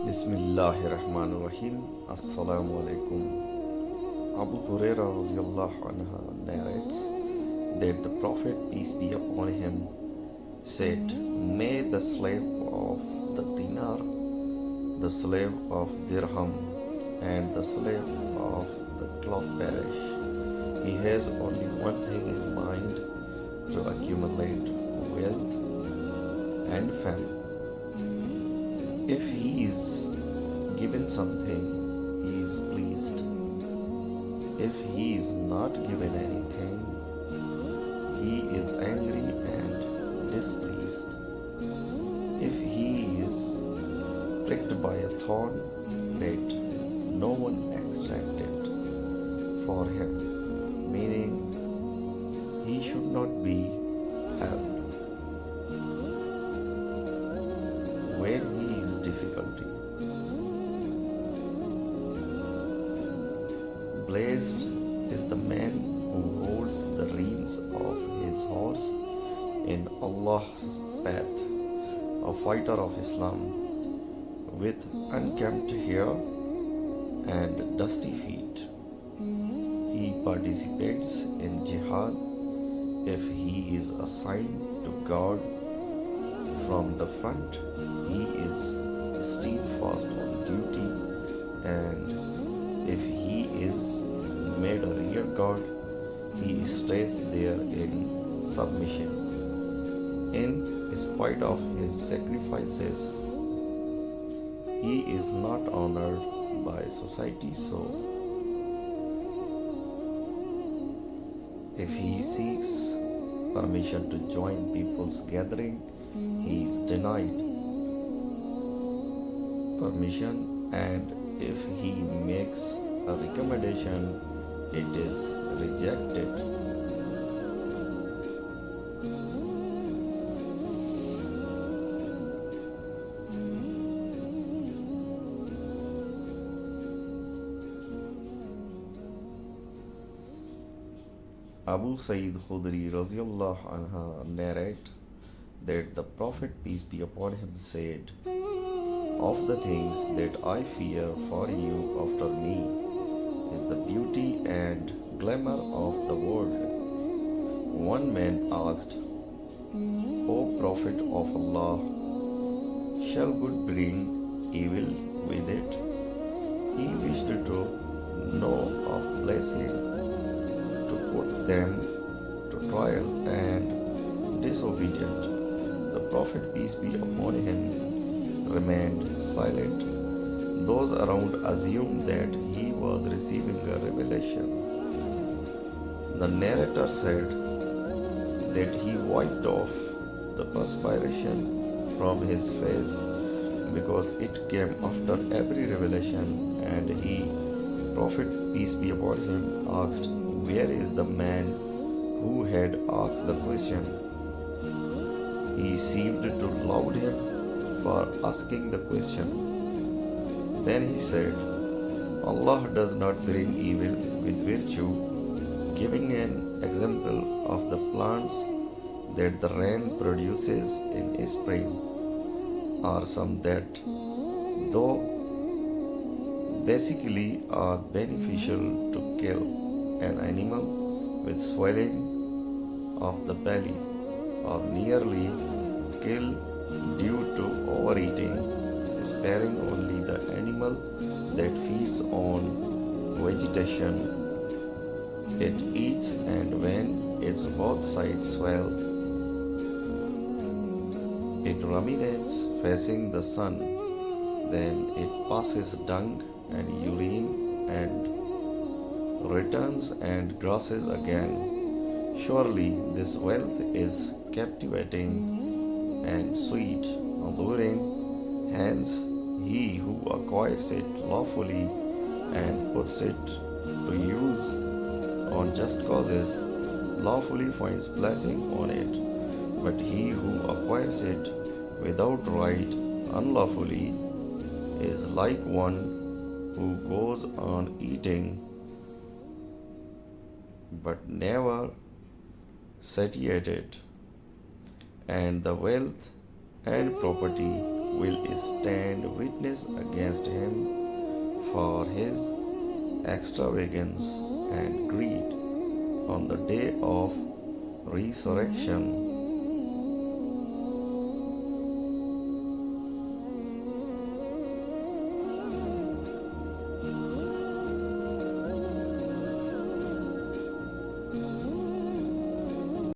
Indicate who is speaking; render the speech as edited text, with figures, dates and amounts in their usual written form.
Speaker 1: Bismillahirrahmanirrahim. Assalamu alaikum. Abu Huraira narrates that the Prophet, peace be upon him, said, "May the slave of the dinar, the slave of dirham, and the slave of the cloth perish. He has only one thing in mind, to accumulate wealth and fame. If he is given something, he is pleased. If he is not given anything, he is angry and displeased. If he is pricked by a thorn, let no one extract it for him," meaning he should not be helped when he is difficulty. Blessed is the man who holds the reins of his horse in Allah's path, a fighter of Islam, with unkempt hair and dusty feet. He participates in jihad if he is assigned to guard from the front. He is steadfast on duty, and if he is made a rear guard, he stays there in submission. In spite of his sacrifices, he is not honored by society, so if he seeks permission to join people's gathering, he is denied permission, and if he makes a recommendation, it is rejected. Abu Sa'id Khudri radhiyallahu anha narrate that the Prophet, peace be upon him, said, "Of the things that I fear for you after me is the beauty and glamour of the world." One man asked, "O Prophet of Allah, shall good bring evil with it?" He wished to know of blessing to put them to trial and disobedient. The Prophet, peace be upon him, remained silent. Those around assumed that he was receiving a revelation. The narrator said that he wiped off the perspiration from his face because it came after every revelation, and he, Prophet, peace be upon him, asked, "Where is the man who had asked the question?" He seemed to laud him for asking the question. Then he said, "Allah does not bring evil with virtue, giving an example of the plants that the rain produces in spring, are some that, though basically are beneficial to kill an animal with swelling of the belly, or nearly kill due to overeating, sparing only the animal that feeds on vegetation. It eats, and when its both sides swell, it ruminates facing the sun. Then it passes dung and urine and returns and grasses again. Surely this wealth is captivating and sweet, alluring. Hence, he who acquires it lawfully and puts it to use on just causes lawfully finds blessing on it. But he who acquires it without right unlawfully is like one who goes on eating but never satiated, and the wealth and property will stand witness against him for his extravagance and greed on the day of resurrection.